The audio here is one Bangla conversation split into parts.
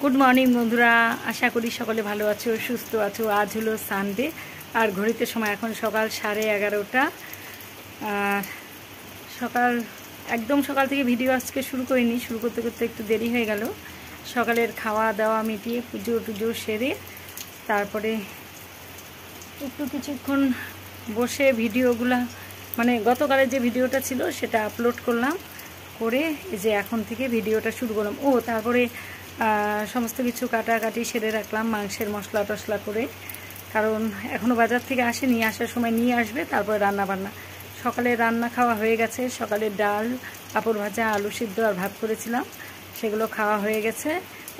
গুড মর্নিং বন্ধুরা, আশা করি সকলে ভালো আছো, সুস্থ আছো। আজ হলো সানডে আর ঘড়িতে সময় এখন সকাল 11:30। আর একদম সকাল থেকে ভিডিও আজকে শুরু করিনি, শুরু করতে করতে একটু দেরি হয়ে গেল। সকালের খাওয়া দাওয়া মিটিয়ে পুজো টুজো সেরে তারপরে একটু কিছুক্ষণ বসে ভিডিওগুলা মানে গতকালের যে ভিডিওটা ছিল সেটা আপলোড করলাম, করে এই যে এখন থেকে ভিডিওটা শুরু করলাম। তারপরে সমস্ত কিছু কাটাকাটি সেরে রাখলাম, মাংসের মশলা টশলা করে, কারণ এখনও বাজার থেকে আসেনি, আসার সময় নিয়ে আসবে। তারপরে রান্না বান্না, সকালে রান্না খাওয়া হয়ে গেছে। সকালে ডাল, পাঁপড় ভাজা, আলু সিদ্ধ আর ভাত করেছিলাম, সেগুলো খাওয়া হয়ে গেছে,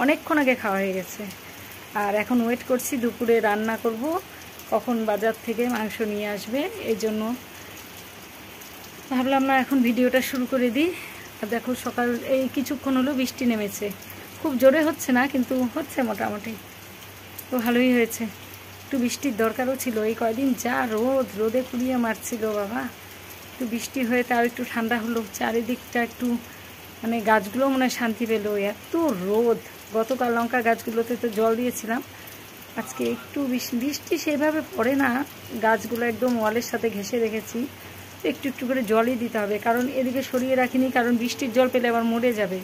অনেকক্ষণ আগে খাওয়া হয়ে গেছে। আর এখন ওয়েট করছি দুপুরে রান্না করব, কখন বাজার থেকে মাংস নিয়ে আসবে। এই জন্য ভাবলাম না এখন ভিডিওটা শুরু করে দিই। আর দেখো সকাল এই কিছুক্ষণ হলো বৃষ্টি নেমেছে, খুব জোরে হচ্ছে না কিন্তু হচ্ছে মোটামুটি, তো ভালোই হয়েছে। একটু বৃষ্টির দরকারও ছিল, এই কয়দিন যা রোদে পুড়িয়ে মারছিল বাবা। একটু বৃষ্টি হয়ে তার একটু ঠান্ডা হলো, চারিদিকটা একটু মানে গাছগুলো মনে হয় শান্তি পেলো। এত রোদ, গতকাল লঙ্কা গাছগুলোতে তো জল দিয়েছিলাম, আজকে একটু বৃষ্টি সেভাবে পড়ে না, গাছগুলো একদম ওয়ালের সাথে ঘেঁষে রেখেছি, একটু একটু করে জলই দিতে হবে, কারণ এদিকে সরিয়ে রাখিনি, কারণ বৃষ্টির জল পেলে আবার মরে যাবে।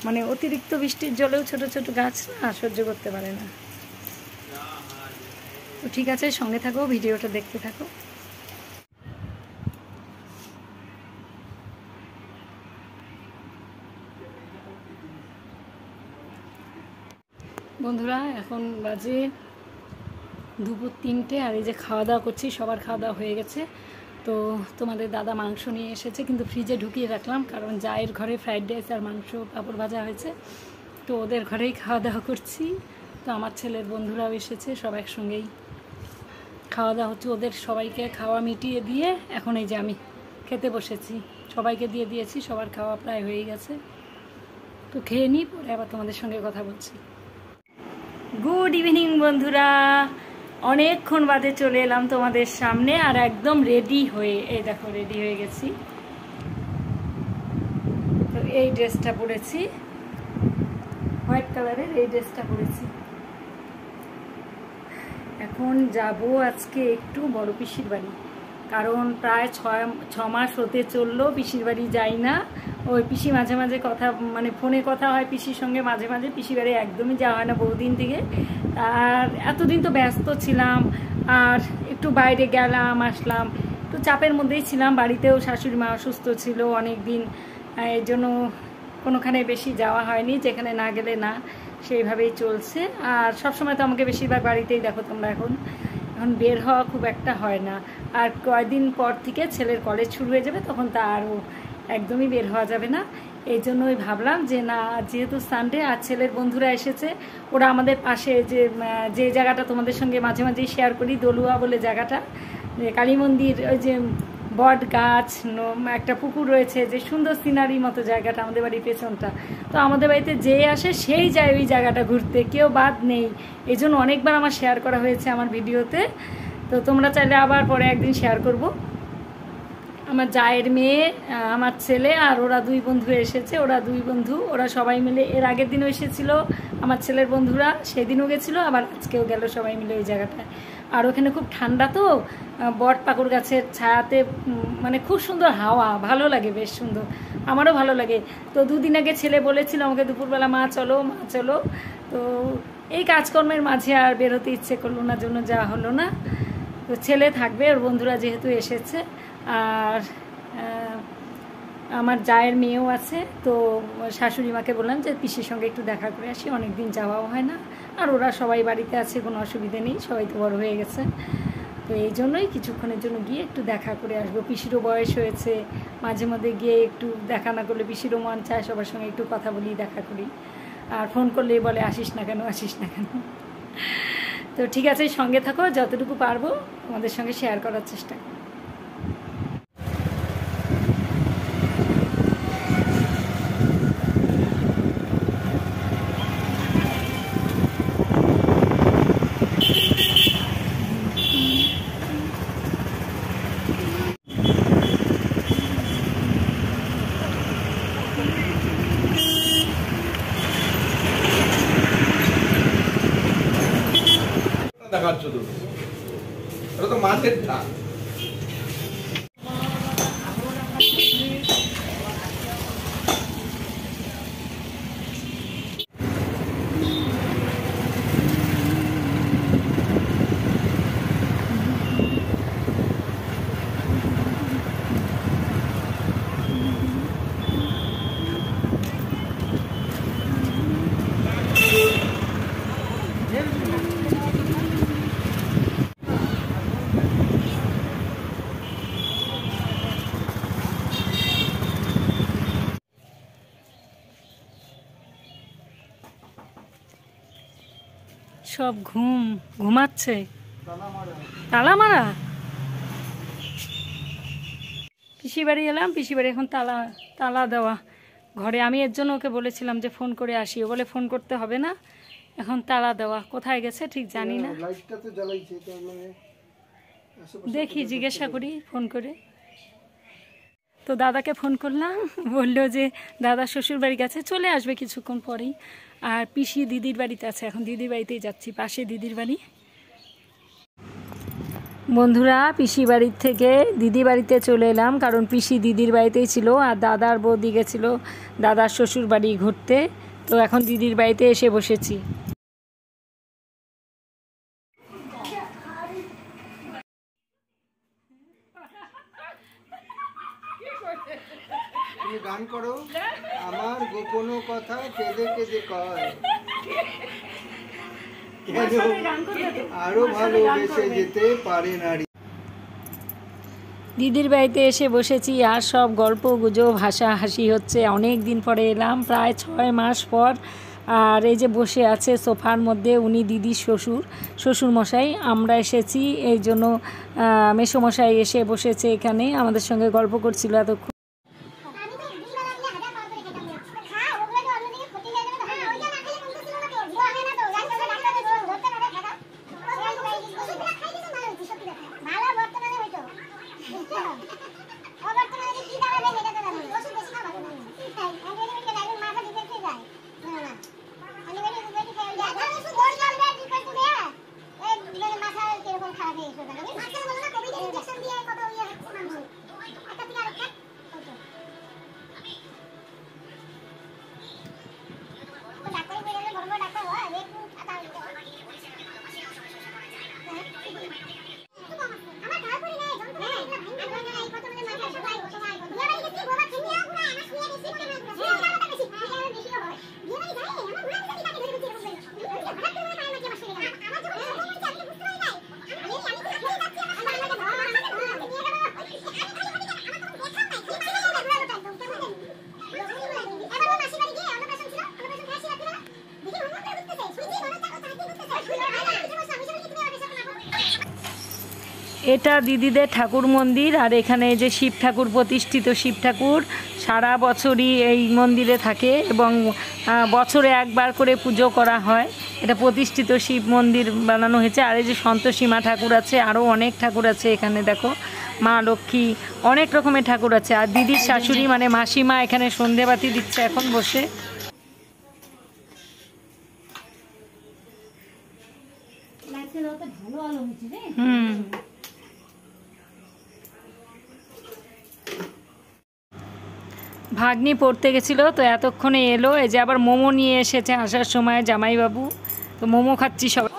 মানে অতিরিক্ত বৃষ্টির জলেও ছোট ছোট গাছ না সহ্য করতে পারে না। তো ঠিক আছে, সঙ্গে থাকো, ভিডিওটা দেখতে থাকো। বন্ধুরা এখন বাজে দুপুর 3টে, আর এই যে খাওয়া দাওয়া করছি, সবার খাওয়া দাওয়া হয়ে গেছে। তো তোমাদের দাদা মাংস নিয়ে এসেছে, কিন্তু ফ্রিজে ঢুকিয়ে রাখলাম, কারণ জায়ের ঘরে ফ্রাইড রাইস আর মাংস পাঁপড় ভাজা হয়েছে, তো ওদের ঘরেই খাওয়া দাওয়া করছি। তো আমার ছেলের বন্ধুরাও এসেছে, সব একসঙ্গেই খাওয়া দাওয়া হচ্ছে। ওদের সবাইকে খাওয়া মিটিয়ে দিয়ে এখন এই যে আমি খেতে বসেছি, সবাইকে দিয়ে দিয়েছি, সবার খাওয়া প্রায় হয়ে গেছে। তো খেয়ে নিই, পরে আবার তোমাদের সঙ্গে কথা বলছি। গুড ইভিনিং বন্ধুরা, অনেকক্ষণ বাদে চলে এলাম তোমাদের সামনে, আর একদম রেডি হয়ে, এই দেখো রেডি হয়ে গেছি। তো এই ড্রেসটা পরেছি, হোয়াইট কালারের এই ড্রেসটা পরেছি। এখন যাব আজকে একটু বড় পিসির বাড়ি, কারণ প্রায় 6 মাস হতে চললো পিসির বাড়ি যাই না। ওই পিসি মাঝে মাঝে কথা মানে ফোনে কথা হয় পিসির সঙ্গে, মাঝে মাঝে পিসির বাড়ি একদমই যাওয়া হয় না বহুদিন থেকে। আর এতদিন তো ব্যস্ত ছিলাম, আর একটু বাইরে গেলাম আসলাম, একটু চাপের মধ্যেই ছিলাম। বাড়িতেও শাশুড়ি মা অসুস্থ ছিল অনেক দিন, এর জন্য কোনোখানে বেশি যাওয়া হয়নি, যেখানে না গেলে না, সেইভাবেই চলছে। আর সবসময় তো আমাকে বেশিরভাগ বাড়িতেই দেখো তোমরা, এখন বের হওয়া খুব একটা হয় না। আর কয়েকদিন পর থেকে ছেলের কলেজ শুরু হয়ে যাবে, তখন তা আরও একদমই বের হওয়া যাবে না। এই জন্যই ভাবলাম যে না, যেহেতু সানডে আর ছেলের বন্ধুরা এসেছে, ওরা আমাদের পাশে যে জায়গাটা তোমাদের সঙ্গে মাঝে মাঝেই শেয়ার করি, দলুয়া বলে জায়গাটা, যে কালী মন্দির, ওই যে বট গাছ, একটা পুকুর রয়েছে, যে সুন্দর সিনারি মতো জায়গাটা, আমাদের বাড়ির পেছনটা। তো আমাদের বাড়িতে যে আসে সেই যায় ওই জায়গাটা ঘুরতে, কেউ বাদ নেই। এই জন্য অনেকবার আমার শেয়ার করা হয়েছে আমার ভিডিওতে, তো তোমরা চাইলে আবার পরে একদিন শেয়ার করব। আমার জায়ের মেয়ে, আমার ছেলে আর ওরা 2 বন্ধু এসেছে, ওরা সবাই মিলে, এর আগের দিনও এসেছিলো আমার ছেলের বন্ধুরা, সেদিনও গেছিলো, আবার আজকেও গেল সবাই মিলে ওই জায়গাটায়। আর ওখানে খুব ঠান্ডা, তো বট পাকুড় গাছের ছায়াতে মানে খুব সুন্দর হাওয়া, ভালো লাগে, বেশ সুন্দর, আমারও ভালো লাগে। তো 2 দিন আগে ছেলে বলেছিল আমাকে দুপুরবেলা, মা চলো মা চলো, তো এই কাজকর্মের মাঝে আর বেরোতে ইচ্ছে করলো না, জন্য যাওয়া হলো না। তো ছেলে থাকবে, ওর বন্ধুরা যেহেতু এসেছে, আর আমার জায়ের মেয়েও আছে, তো শাশুড়ি মাকে বললাম যে পিসির সঙ্গে একটু দেখা করে আসি, অনেক দিন যাওয়াও হয় না। আর ওরা সবাই বাড়িতে আছে, কোনো অসুবিধে নেই, সবাই তো বড় হয়ে গেছে। তো এই জন্যই কিছুক্ষণের জন্য গিয়ে একটু দেখা করে আসবো। পিসিরও বয়স হয়েছে, মাঝে মধ্যে গিয়ে একটু দেখা না করলে পিসিরও মন চায় সবার সঙ্গে একটু কথা বলি, দেখা করি। আর ফোন করলেই বলে আসিস না কেন, আসিস না কেন। তো ঠিক আছে, সঙ্গে থাকো, যতটুকু পারবো তোমাদের সঙ্গে শেয়ার করার চেষ্টা করো। খাচ্ছ তুমি? এটা তো মাছের ঝাল। সব ঘুমাচ্ছে। তালা মারা। পিসি বাড়ি এলাম, পিসি বাড়ি এখন তালা দেওয়া ঘরে। আমি এর জন্য ওকে বলেছিলাম যে ফোন করে আসি, ও বলে ফোন করতে হবে না, এখন তালা দেওয়া। কোথায় গেছে ঠিক জানি না, দেখি জিজ্ঞাসা করি ফোন করে। তো দাদাকে ফোন করলাম, বললো যে দাদা শ্বশুর বাড়ি গেছে, চলে আসবে কিছুক্ষণ পরেই। আর পিসি দিদির বাড়িতে আছে, এখন দিদির বাড়িতেই যাচ্ছি, পাশে দিদির বাড়ি। বন্ধুরা, পিসি বাড়ির থেকে দিদি বাড়িতে চলে এলাম, কারণ পিসি দিদির বাড়িতেই ছিল আর দাদার বৌদি গেছিল দাদার শ্বশুর বাড়ি ঘুরতে। তো এখন দিদির বাড়িতে এসে বসেছি। গান করো, আমার গোপন কথা কেঁদে কেঁদে কয়, আরো ভালোবেসে যেতে পারে নারী। দিদির বাড়িতে এসে বসেছি আর সব গল্প গুজব হাসাহাসি হচ্ছে। অনেক দিন পরে এলাম, প্রায় 6 মাস পর। আর এই যে বসে আছে সোফার মধ্যে উনি দিদির শ্বশুর মশাই। আমরা এসেছি এই জন্য মেসোমশাই এসে বসেছে এখানে, আমাদের সঙ্গে গল্প করছিল এতক্ষণ। এটা দিদিদের ঠাকুর মন্দির। আর এখানে যে শিব ঠাকুর, প্রতিষ্ঠিত শিব ঠাকুর সারা বছরই এই মন্দিরে থাকে এবং বছরে একবার করে পুজো করা হয়। এটা প্রতিষ্ঠিত শিব মন্দির বানানো হয়েছে। আর এই যে সন্তোষী মা ঠাকুর আছে, আরও অনেক ঠাকুর আছে এখানে, দেখো মা লক্ষ্মী, অনেক রকমের ঠাকুর আছে। আর দিদির শাশুড়ি মানে মাসিমা এখানে সন্ধেবাতি দিচ্ছে এখন বসে। ভাগ্নি পড়তে গেছিলো, তো এতক্ষণে এলো। এই যে আবার মোমো নিয়ে এসেছে আসার সময় জামাইবাবু, তো মোমো খাচ্ছি সবাই।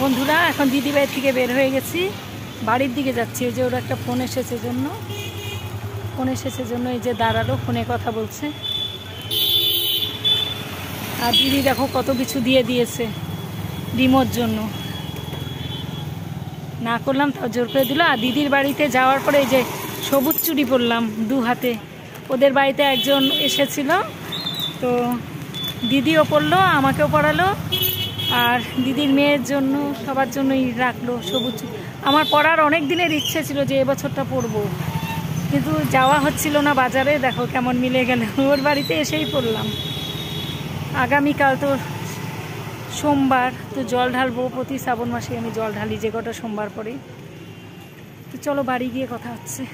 বন্ধুরা এখন দিদিবাড়ি থেকে বের হয়ে গেছি, বাড়ির দিকে যাচ্ছি। ওই যে ওর একটা ফোন এসেছে জন্য এই যে দাঁড়ালো, ফোনে কথা বলছে। আর দিদি দেখো কত কিছু দিয়ে দিয়েছে ডিমোর জন্য, না করলাম তাও জোর করে দিল। আর দিদির বাড়িতে যাওয়ার পরে এই যে সবুজ চুড়ি পরলাম 2 হাতে। ওদের বাড়িতে একজন এসেছিল, তো দিদিও পরলো, আমাকেও পরালো, আর দিদির মেয়ের জন্য সবার জন্যই রাখলো সবুজ। আমার পরার অনেক দিনের ইচ্ছে ছিল যে এবছরটা পরবো, কিন্তু যাওয়া হচ্ছিল না বাজারে। দেখো কেমন মিলে গেল, ওর বাড়িতে এসেই পরলাম। আগামীকাল তো সোমবার, তো জল ঢালবো। প্রতি শ্রাবণ মাসে আমি জল ঢালি, যে কটা সোমবার পরে। তো চলো বাড়ি গিয়ে কথা হচ্ছে।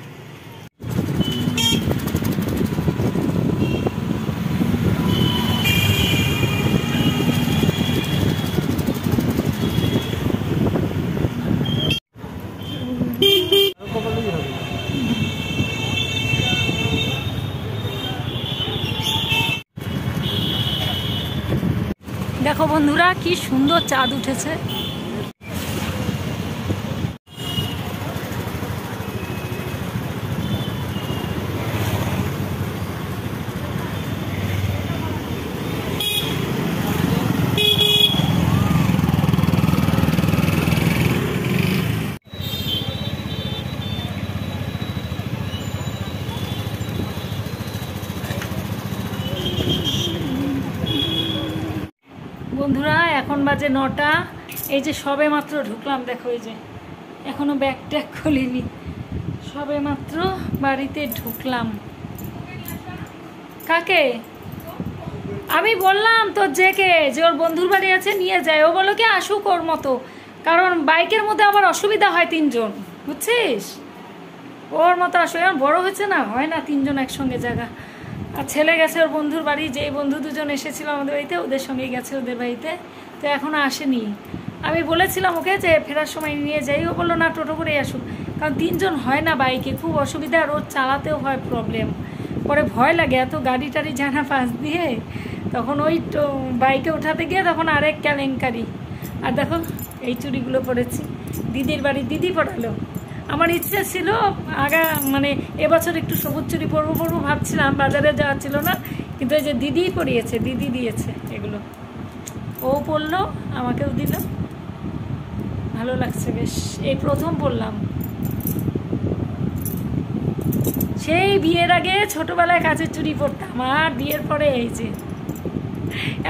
দেখো বন্ধুরা কি সুন্দর চাঁদ উঠেছে। বন্ধুরা এখন বাজে 9টা। এই যে সবে মাত্র ঢুকলাম, দেখো এই যে এখনো ব্যাগ ট্যাগ খুলিনি, সবে মাত্র বাড়িতে ঢুকলাম। কাকে আমি বললাম তোর জেকে যে ওর বন্ধুর বাড়ি আছে নিয়ে যায়, ও বলো কি আসুক ওর মতো, কারণ বাইকের মধ্যে আবার অসুবিধা হয় 3 জন, বুঝছিস? ওর মতো আসুক, এখন বড় হয়েছে না, হয় না 3 জন একসঙ্গে জায়গা। আর ছেলে গেছে ওর বন্ধুর বাড়ি, যেই বন্ধু 2 জন এসেছিল আমাদের বাড়িতে, ওদের সঙ্গে গেছে ওদের বাড়িতে, তো এখনও আসেনি। আমি বলেছিলাম ওকে যে ফেরার সময় নিয়ে যাই, ও বললো না টোটো করেই আসুক, কারণ 3 জন হয় না বাইকে, খুব অসুবিধা, আর ওর চালাতেও হয় প্রবলেম, পরে ভয় লাগে এত গাড়ি টাড়ি জানা পাশ দিয়ে, তখন ওই বাইকে উঠাতে গিয়ে তখন আরেক কেলেঙ্কারি। আর দেখো এই চুড়িগুলো পরেছি, দিদির বাড়ি দিদি পরালো। আমার ইচ্ছে ছিল মানে এবছর একটু সবুজ চুড়ি পরবো ভাবছিলাম, বাজারে যাওয়া ছিল না, কিন্তু এই যে দিদিই পরিয়েছে, দিদি দিয়েছে এগুলো, ও পরলো আমাকেও দিল, ভালো লাগছে বেশ। এই প্রথম পরলাম, সেই বিয়ের আগে ছোটবেলায় কাচের চুড়ি পরতাম, আর বিয়ের পরে এই যে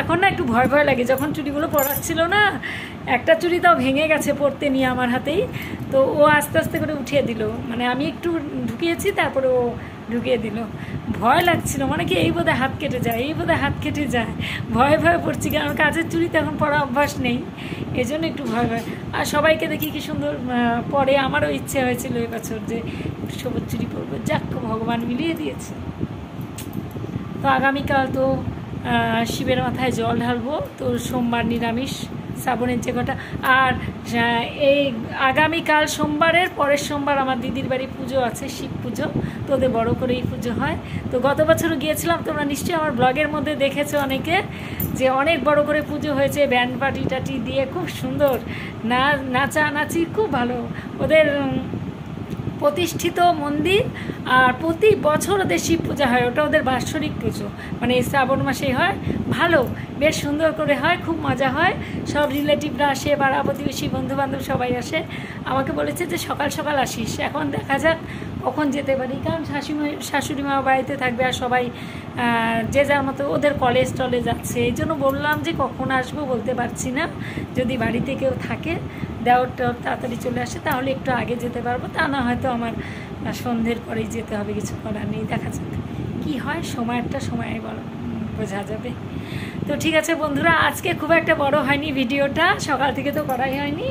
এখন না একটু ভয় ভয় লাগে। যখন চুড়িগুলো পরাচ্ছিল না, একটা চুড়ি তাও ভেঙে গেছে পরতে নিয়ে আমার হাতেই, তো ও আস্তে আস্তে করে উঠিয়ে দিল, মানে আমি একটু ঢুকিয়েছি তারপরে ও ঢুকিয়ে দিল। ভয় লাগছিল, মানে কি এই বোধহয় হাত কেটে যায়, ভয়ে ভয়ে পড়ছি, কারণ কাচের চুড়িতে এখন পরা অভ্যাস নেই, এই জন্য একটু ভয় ভয়। আর সবাইকে দেখি কি সুন্দর পরে, আমারও ইচ্ছে হয়েছিল এবছর যে একটু সবুজ চুড়ি পরবো, যাক ভগবান মিলিয়ে দিয়েছে। তো আগামীকাল তো শিবের মাথায় জল ঢালবো, তো সোমবার নিরামিষ, শ্রাবণের যে কটা। আর এই আগামীকাল সোমবারের পরের সোমবার আমার দিদির বাড়ি পুজো আছে, শিব পুজো, তো ওদের বড়ো করেই পুজো হয়। তো গত বছরও গিয়েছিলাম, তোমরা নিশ্চয়ই আমার ব্লগের মধ্যে দেখেছো অনেকে, যে অনেক বড় করে পুজো হয়েছে, ব্যান্ড পার্টি টাটি দিয়ে খুব সুন্দর নাচানাচি, খুব ভালো। ওদের প্রতিষ্ঠিত মন্দির, আর প্রতি বছর ওদের শিব পূজা হয়, ওটা ওদের বাৎসরিক পুজো, মানে এই শ্রাবণ মাসেই হয়, ভালো বেশ সুন্দর করে হয়, খুব মজা হয়। সব রিলেটিভরা আসে, পাড়া প্রতিবেশী বন্ধুবান্ধব সবাই আসে। আমাকে বলেছে যে সকাল সকাল আসিস, এখন দেখা যাক কখন যেতে পারি, কারণ শাশুড়ি মা বাড়িতে থাকবে, আর সবাই যে যার মতো ওদের কলেজ টলেজ যাচ্ছে, এই জন্য বললাম যে কখন আসবো বলতে পারছি না, যদি বাড়িতে কেউ থাকে দেওয়ার তাড়াতাড়ি চলে আসে তাহলে একটু আগে যেতে পারবো, তা না হয়তো আমার সন্ধ্যের পরেই যেতে হবে, কিছু করার নেই, দেখা যাক কী হয়, সময়েরটা সময়ে বোঝা যাবে। তো ঠিক আছে বন্ধুরা, আজকে খুব একটা বড় হয়নি ভিডিওটা, সকাল থেকে তো করাই হয়নি,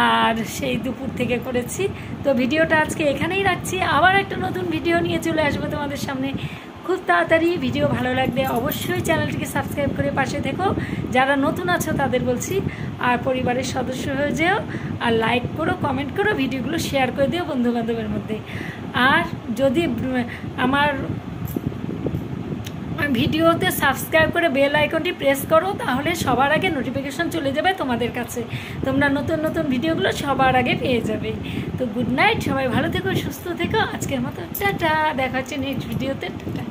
আর সেই দুপুর থেকে করেছি। তো ভিডিওটা আজকে এখানেই রাখছি, আবার একটা নতুন ভিডিও নিয়ে চলে আসবো তোমাদের সামনে খুব তাড়াতাড়ি। ভিডিও ভালো লাগলে অবশ্যই চ্যানেলটিকে সাবস্ক্রাইব করে পাশে থেকো, যারা নতুন আছো তাদের বলছি, আর পরিবারের সদস্য হয়ে যেও, আর লাইক করো, কমেন্ট করো, ভিডিওগুলো শেয়ার করে দিও বন্ধুবান্ধবের মধ্যে। আর যদি ভিডিওতে সাবস্ক্রাইব করে বেল আইকনটি প্রেস করো, তাহলে সবার আগে নোটিফিকেশন চলে যাবে তোমাদের কাছে, তোমরা নতুন নতুন ভিডিওগুলো সবার আগে পেয়ে যাবে। তো গুড নাইট, সবাই ভালো থেকো, সুস্থ থেকো, আজকের মতো টাটা, দেখা হচ্ছে নেক্সট ভিডিওতে, টাটা।